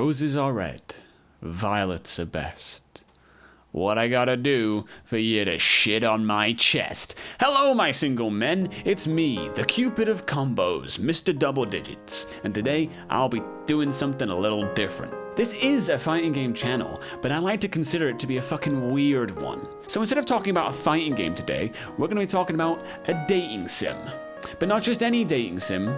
Roses are red, violets are best. What I gotta do for you to shit on my chest? Hello, my single men. It's me, the Cupid of combos, Mr. Double Digits. And today, I'll be doing something a little different. This is a fighting game channel, but I like to consider it to be a fucking weird one. So instead of talking about a fighting game today, we're gonna be talking about a dating sim. But not just any dating sim.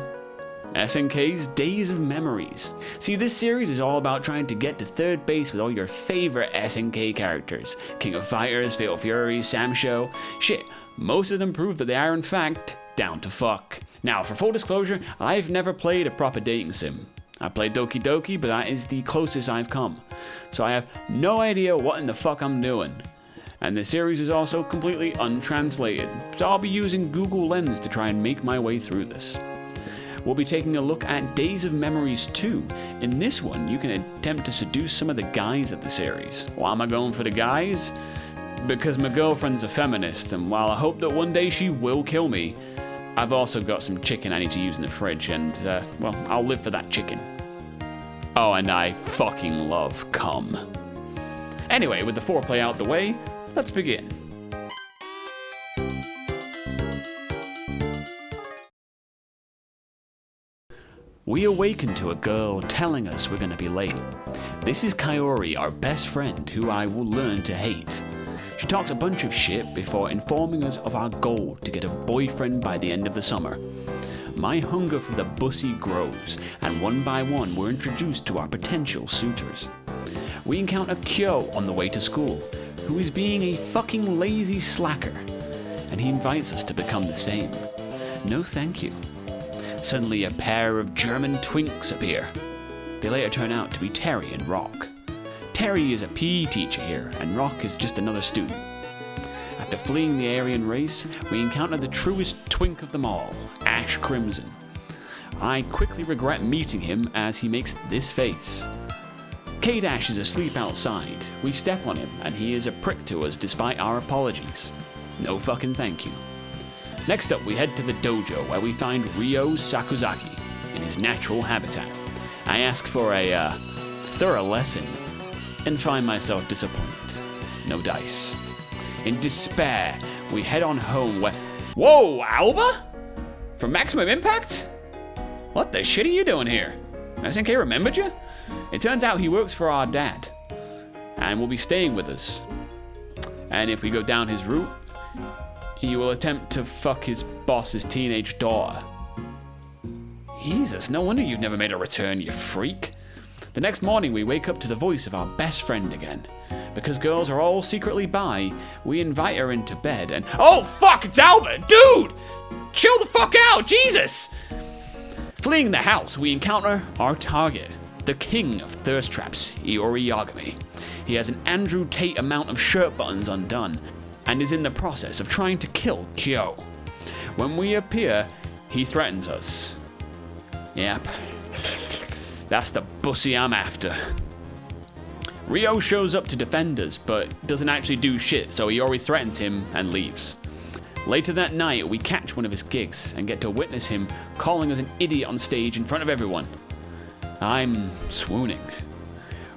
SNK's Days of Memories. See, this series is all about trying to get to third base with all your favorite SNK characters. King of Fighters, Fatal Fury, Sam Show. Shit, most of them prove that they are in fact down to fuck. Now, for full disclosure, I've never played a proper dating sim. I played Doki Doki, but that is the closest I've come. So I have no idea what in the fuck I'm doing. And the series is also completely untranslated, so I'll be using Google Lens to try and make my way through this. We'll be taking a look at Days of Memories 2. In this one, you can attempt to seduce some of the guys of the series. Why am I going for the guys? Because my girlfriend's a feminist, and while I hope that one day she will kill me, I've also got some chicken I need to use in the fridge, and, well, I'll live for that chicken. Oh, and I fucking love cum. Anyway, with the foreplay out the way, let's begin. We awaken to a girl telling us we're gonna be late. This is Kaori, our best friend, who I will learn to hate. She talks a bunch of shit before informing us of our goal to get a boyfriend by the end of the summer. My hunger for the bussy grows, and one by one we're introduced to our potential suitors. We encounter Kyo on the way to school, who is being a fucking lazy slacker, and he invites us to become the same. No thank you. Suddenly a pair of German twinks appear. They later turn out to be Terry and Rock. Terry is a PE teacher here, and Rock is just another student. After fleeing the Aryan race, we encounter the truest twink of them all, Ash Crimson. I quickly regret meeting him as he makes this face. K-Dash is asleep outside. We step on him, and he is a prick to us despite our apologies. No fucking thank you. Next up, we head to the dojo where we find Ryo Sakuzaki in his natural habitat. I ask for a thorough lesson and find myself disappointed. No dice. In despair, we head on home where... Whoa, Alba? From Maximum Impact? What the shit are you doing here? SNK remembered you? It turns out he works for our dad and will be staying with us. And if we go down his route, he will attempt to fuck his boss's teenage daughter. Jesus, no wonder you've never made a return, you freak. The next morning, we wake up to the voice of our best friend again. Because girls are all secretly bi, we invite her into bed and... Oh, fuck, it's Albert! Dude! Chill the fuck out, Jesus! Fleeing the house, we encounter our target, the king of thirst traps, Iori Yagami. He has an Andrew Tate amount of shirt buttons undone, and is in the process of trying to kill Kyo. When we appear, he threatens us. Yep, that's the bussy I'm after. Ryo shows up to defend us, but doesn't actually do shit, so Iori threatens him and leaves. Later that night, we catch one of his gigs and get to witness him calling us an idiot on stage in front of everyone. I'm swooning.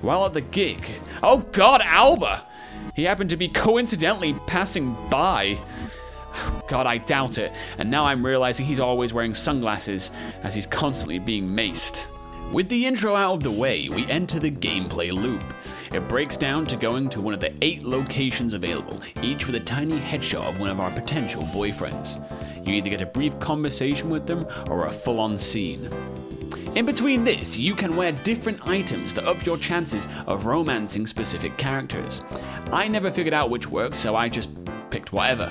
While at the gig, oh god, Alba! He happened to be coincidentally passing by. God, I doubt it. And now I'm realizing he's always wearing sunglasses as he's constantly being maced. With the intro out of the way, we enter the gameplay loop. It breaks down to going to one of the 8 locations available, each with a tiny headshot of one of our potential boyfriends. You either get a brief conversation with them or a full-on scene. In between this, you can wear different items to up your chances of romancing specific characters. I never figured out which worked, so I just picked whatever.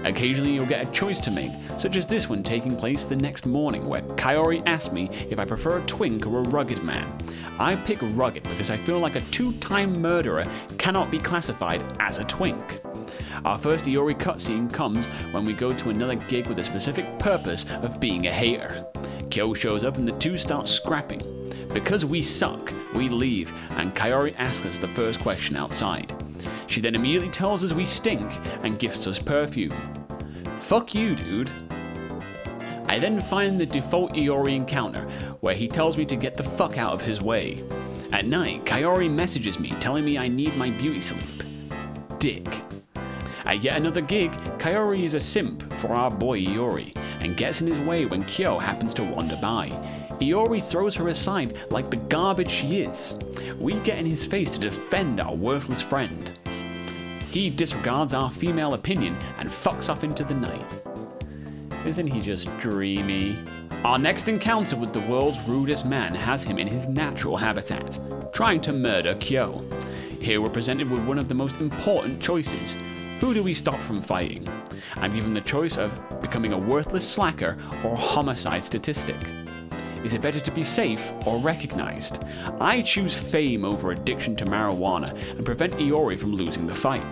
Occasionally you'll get a choice to make, such as this one taking place the next morning, where Kaori asks me if I prefer a twink or a rugged man. I pick rugged because I feel like a 2-time murderer cannot be classified as a twink. Our first Iori cutscene comes when we go to another gig with a specific purpose of being a hater. Kyo shows up and the two start scrapping. Because we suck, we leave, and Kaori asks us the first question outside. She then immediately tells us we stink and gifts us perfume. Fuck you, dude. I then find the default Iori encounter, where he tells me to get the fuck out of his way. At night, Kaori messages me telling me I need my beauty sleep. Dick. At yet another gig, Kaori is a simp for our boy Iori and gets in his way when Kyo happens to wander by. Iori throws her aside like the garbage she is. We get in his face to defend our worthless friend. He disregards our female opinion and fucks off into the night. Isn't he just dreamy? Our next encounter with the world's rudest man has him in his natural habitat, trying to murder Kyo. Here we're presented with one of the most important choices. Who do we stop from fighting? I'm given the choice of becoming a worthless slacker or a homicide statistic. Is it better to be safe or recognized? I choose fame over addiction to marijuana and prevent Iori from losing the fight.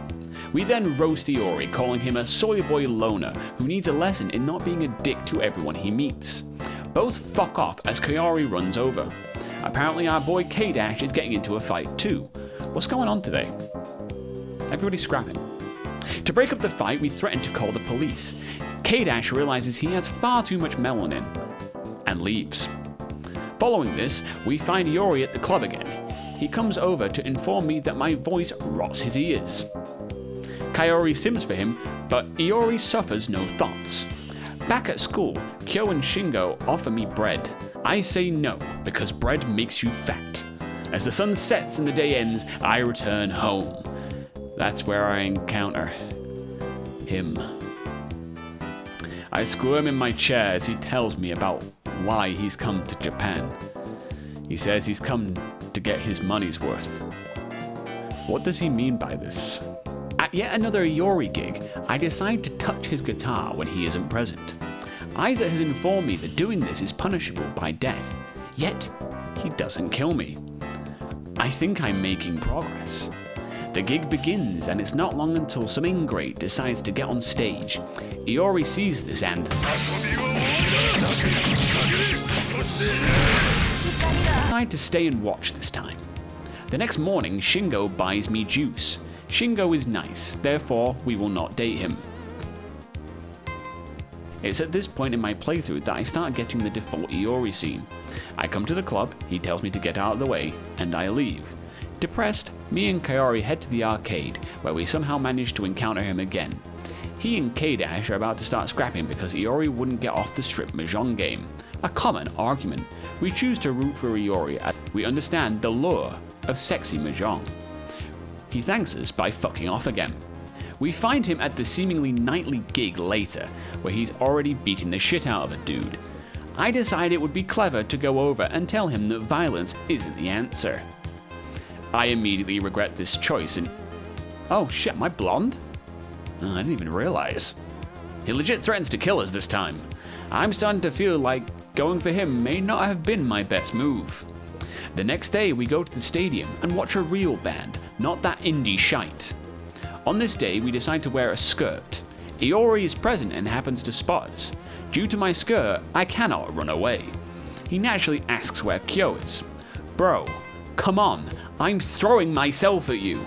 We then roast Iori, calling him a soy boy loner who needs a lesson in not being a dick to everyone he meets. Both fuck off as Kaori runs over. Apparently our boy K-Dash is getting into a fight too. What's going on today? Everybody's scrapping. To break up the fight, we threaten to call the police. K-Dash realizes he has far too much melanin and leaves. Following this, we find Iori at the club again. He comes over to inform me that my voice rots his ears. Kaori sims for him, but Iori suffers no thoughts. Back at school, Kyo and Shingo offer me bread. I say no, because bread makes you fat. As the sun sets and the day ends, I return home. That's where I encounter him. I squirm in my chair as he tells me about why he's come to Japan. He says he's come to get his money's worth. What does he mean by this? At yet another Iori gig, I decide to touch his guitar when he isn't present. Isa has informed me that doing this is punishable by death, yet he doesn't kill me. I think I'm making progress. The gig begins and it's not long until some ingrate decides to get on stage. Iori sees this and decide to stay and watch this time. The next morning, Shingo buys me juice. Shingo is nice, therefore we will not date him. It's at this point in my playthrough that I start getting the default Iori scene. I come to the club, he tells me to get out of the way, and I leave. Depressed, me and Kaori head to the arcade, where we somehow manage to encounter him again. He and K-Dash are about to start scrapping because Iori wouldn't get off the strip mahjong game. A common argument. We choose to root for Iori as we understand the lure of sexy mahjong. He thanks us by fucking off again. We find him at the seemingly nightly gig later, where he's already beating the shit out of a dude. I decide it would be clever to go over and tell him that violence isn't the answer. I immediately regret this choice and... Oh shit, am I blonde? Oh, I didn't even realize. He legit threatens to kill us this time. I'm starting to feel like going for him may not have been my best move. The next day we go to the stadium and watch a real band, not that indie shite. On this day we decide to wear a skirt. Iori is present and happens to spot us. Due to my skirt, I cannot run away. He naturally asks where Kyo is. Bro, come on, I'm throwing myself at you.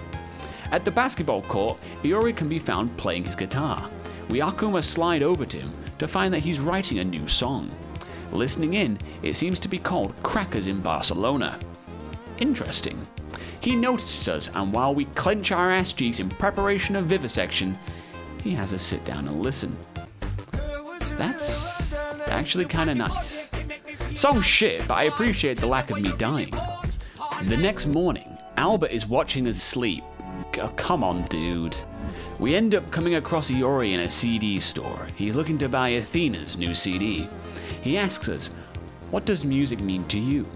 At the basketball court, Iori can be found playing his guitar. We Akuma slide over to him to find that he's writing a new song. Listening in, it seems to be called Crackers in Barcelona. Interesting. He notices us, and while we clench our ass cheeks in preparation of vivisection, he has us sit down and listen. That's actually kinda nice. Song's shit, but I appreciate the lack of me dying. The next morning, Albert is watching us sleep. Oh, come on, dude. We end up coming across Iori in a CD store. He's looking to buy Athena's new CD. He asks us, what does music mean to you?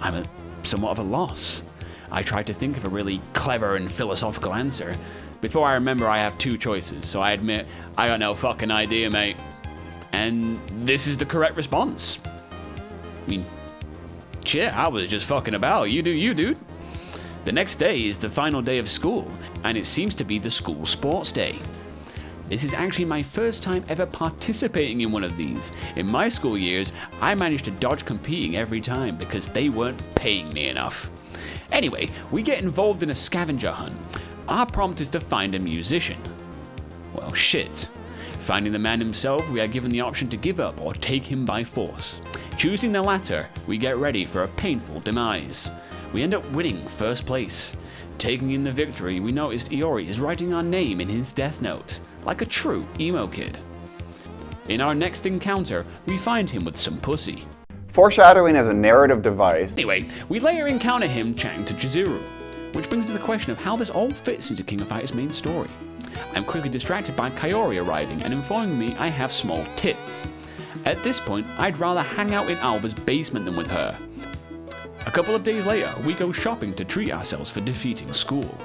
I'm at somewhat of a loss. I try to think of a really clever and philosophical answer. Before I remember I have two choices, so I admit, I got no fucking idea, mate. And this is the correct response. I mean, shit, I was just fucking about. You do you, dude. The next day is the final day of school, and it seems to be the school sports day. This is actually my first time ever participating in one of these. In my school years, I managed to dodge competing every time because they weren't paying me enough. Anyway, we get involved in a scavenger hunt. Our prompt is to find a musician. Well, shit. Finding the man himself, we are given the option to give up or take him by force. Choosing the latter, we get ready for a painful demise. We end up winning first place. Taking in the victory, we noticed Iori is writing our name in his death note, like a true emo kid. In our next encounter, we find him with some pussy. Foreshadowing is a narrative device. Anyway, we later encounter him chatting to Chizuru, which brings me to the question of how this all fits into King of Fighters' main story. I'm quickly distracted by Kaori arriving and informing me I have small tits. At this point, I'd rather hang out in Alba's basement than with her. A couple of days later, we go shopping to treat ourselves for defeating school.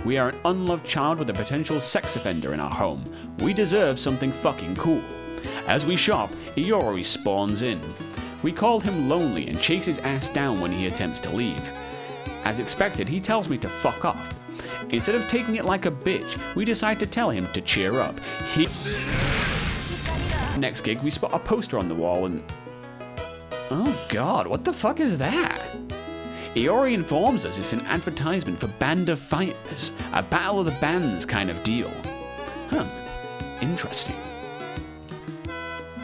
We are an unloved child with a potential sex offender in our home. We deserve something fucking cool. As we shop, Iori spawns in. We call him lonely and chase his ass down when he attempts to leave. As expected, he tells me to fuck off. Instead of taking it like a bitch, we decide to tell him to cheer up. Next gig, we spot a poster on the wall and... oh god, what the fuck is that? Iori informs us it's an advertisement for Band of Fighters, a battle of the bands kind of deal. Interesting.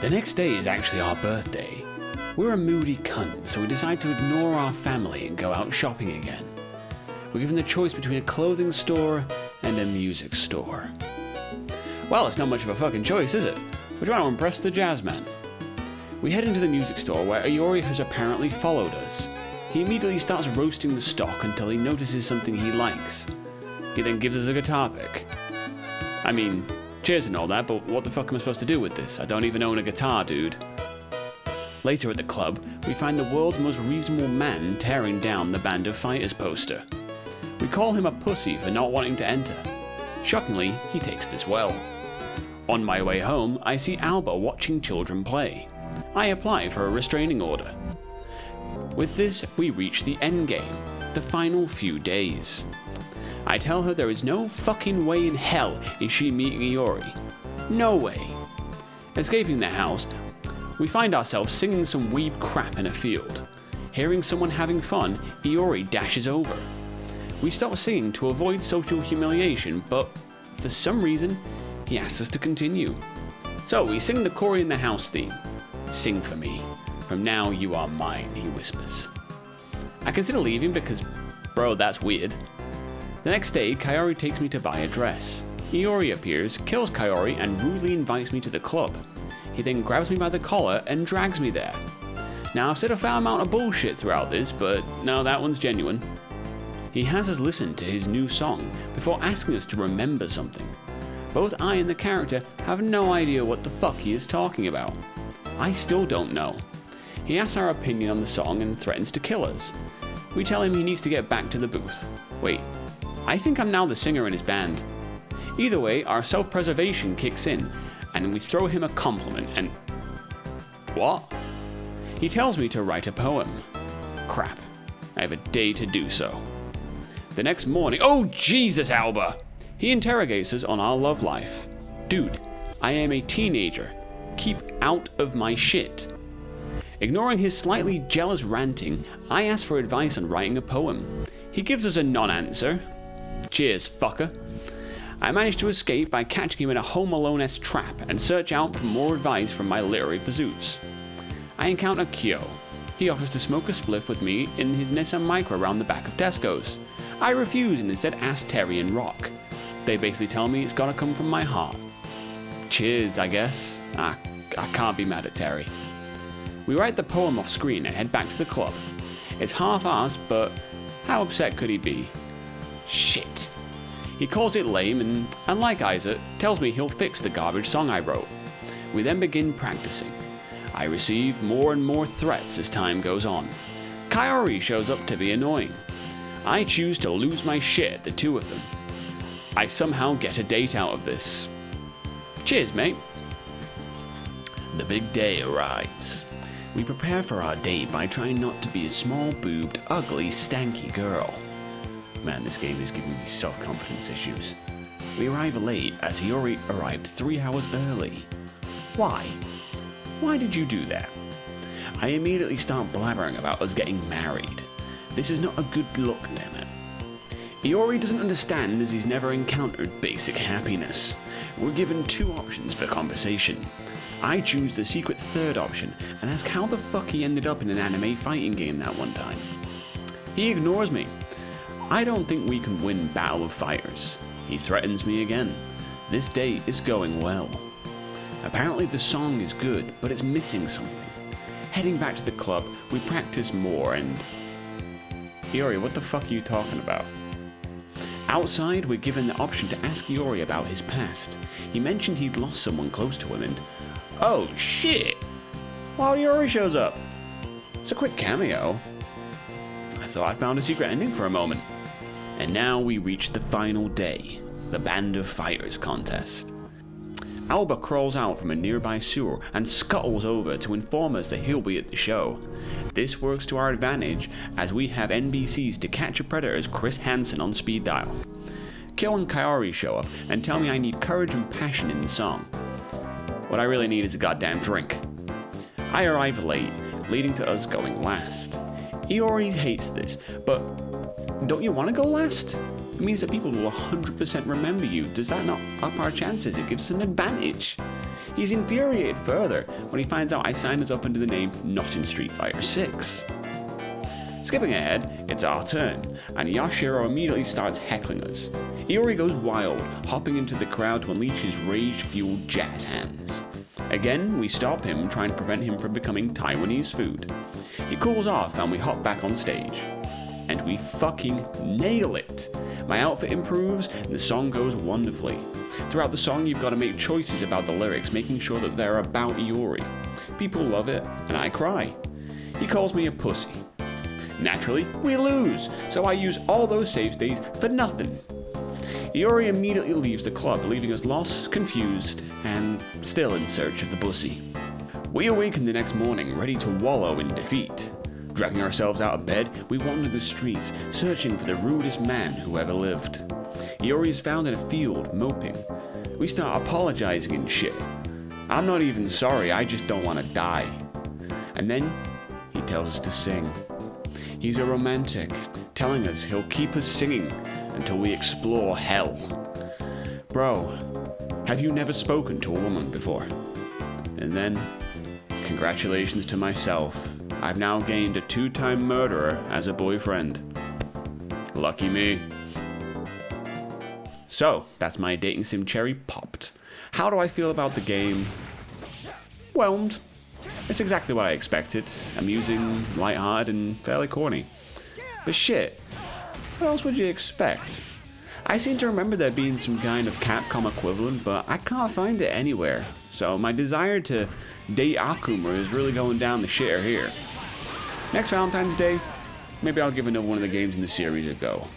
The next day is actually our birthday. We're a moody cunt, so we decide to ignore our family and go out shopping again. We're given the choice between a clothing store and a music store. Well, it's not much of a fucking choice, is it? We're trying to impress the jazz man. We head into the music store where Iori has apparently followed us. He immediately starts roasting the stock until he notices something he likes. He then gives us a guitar pick. I mean, cheers and all that, but what the fuck am I supposed to do with this? I don't even own a guitar, dude. Later at the club, we find the world's most reasonable man tearing down the Band of Fighters poster. We call him a pussy for not wanting to enter. Shockingly, he takes this well. On my way home, I see Alba watching children play. I apply for a restraining order. With this, we reach the endgame, the final few days. I tell her there is no fucking way in hell is she meeting Iori. No way. Escaping the house, we find ourselves singing some weeb crap in a field. Hearing someone having fun, Iori dashes over. We stop singing to avoid social humiliation, but for some reason, he asks us to continue. So we sing the Cory in the House theme. Sing for me. From now you are mine, he whispers. I consider leaving because, bro, that's weird. The next day, Kaori takes me to buy a dress. Iori appears, kills Kaori, and rudely invites me to the club. He then grabs me by the collar and drags me there. Now, I've said a fair amount of bullshit throughout this, but no, that one's genuine. He has us listen to his new song before asking us to remember something. Both I and the character have no idea what the fuck he is talking about. I still don't know. He asks our opinion on the song and threatens to kill us. We tell him he needs to get back to the booth. Wait, I think I'm now the singer in his band. Either way, our self-preservation kicks in, and we throw him a compliment and... what? He tells me to write a poem. Crap, I have a day to do so. The next morning... oh Jesus, Alba! He interrogates us on our love life. Dude, I am a teenager. Keep out of my shit. Ignoring his slightly jealous ranting, I ask for advice on writing a poem. He gives us a non-answer. Cheers, fucker. I manage to escape by catching him in a Home Alone-esque trap and search out for more advice from my literary pursuits. I encounter Kyo. He offers to smoke a spliff with me in his Nissan Micra around the back of Tesco's. I refuse and instead ask Terry and Rock. They basically tell me it's gotta come from my heart. Cheers, I guess. I can't be mad at Terry. We write the poem off screen and head back to the club. It's half-assed, but how upset could he be? Shit. He calls it lame and, unlike Isaac, tells me he'll fix the garbage song I wrote. We then begin practicing. I receive more and more threats as time goes on. Kaori shows up to be annoying. I choose to lose my shit at the two of them. I somehow get a date out of this. Cheers, mate. The big day arrives. We prepare for our date by trying not to be a small-boobed, ugly, stanky girl. Man, this game is giving me self-confidence issues. We arrive late as Iori arrived 3 hours early. Why? Why did you do that? I immediately start blabbering about us getting married. This is not a good look, damn it. Iori doesn't understand as he's never encountered basic happiness. We're given 2 options for conversation. I choose the secret third option and ask how the fuck he ended up in an anime fighting game that one time. He ignores me. I don't think we can win Battle of Fighters. He threatens me again. This day is going well. Apparently the song is good, but it's missing something. Heading back to the club, we practice more and... Iori, what the fuck are you talking about? Outside, we're given the option to ask Iori about his past. He mentioned he'd lost someone close to him and... Oh shit! Wow, Iori shows up. It's a quick cameo. I thought I found a secret ending for a moment. And now we reach the final day, the Band of Fighters contest. Alba crawls out from a nearby sewer and scuttles over to inform us that he'll be at the show. This works to our advantage as we have NBC's To Catch a Predator's Chris Hansen on speed dial. Kill and Kaori show up and tell me I need courage and passion in the song. What I really need is a goddamn drink. I arrive late, leading to us going last. Iori hates this, but don't you want to go last? It means that people will 100% remember you. Does that not up our chances? It gives us an advantage. He's infuriated further when he finds out I signed us up under the name Not in Street Fighter 6. Skipping ahead, it's our turn, and Yashiro immediately starts heckling us. Iori goes wild, hopping into the crowd to unleash his rage-fueled jazz hands. Again, we stop him, trying to prevent him from becoming Taiwanese food. He cools off and we hop back on stage. And we fucking nail it! My outfit improves and the song goes wonderfully. Throughout the song you've got to make choices about the lyrics, making sure that they're about Iori. People love it, and I cry. He calls me a pussy. Naturally, we lose, so I use all those save states for nothing. Iori immediately leaves the club, leaving us lost, confused, and still in search of the pussy. We awaken the next morning, ready to wallow in defeat. Dragging ourselves out of bed, we wander the streets, searching for the rudest man who ever lived. Iori is found in a field, moping. We start apologizing and shit. I'm not even sorry, I just don't want to die. And then, he tells us to sing. He's a romantic, telling us he'll keep us singing until we explore hell. Bro, have you never spoken to a woman before? And then, congratulations to myself. I've now gained a 2-time murderer as a boyfriend. Lucky me. So, that's my dating sim cherry popped. How do I feel about the game? Whelmed. It's exactly what I expected. Amusing, lighthearted, and fairly corny. But shit, what else would you expect? I seem to remember there being some kind of Capcom equivalent, but I can't find it anywhere. So my desire to date Akuma is really going down the shitter here. Next Valentine's Day, maybe I'll give another one of the games in the series a go.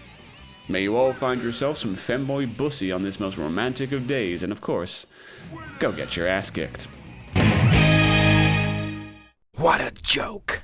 May you all find yourself some femboy bussy on this most romantic of days, and of course, go get your ass kicked. What a joke!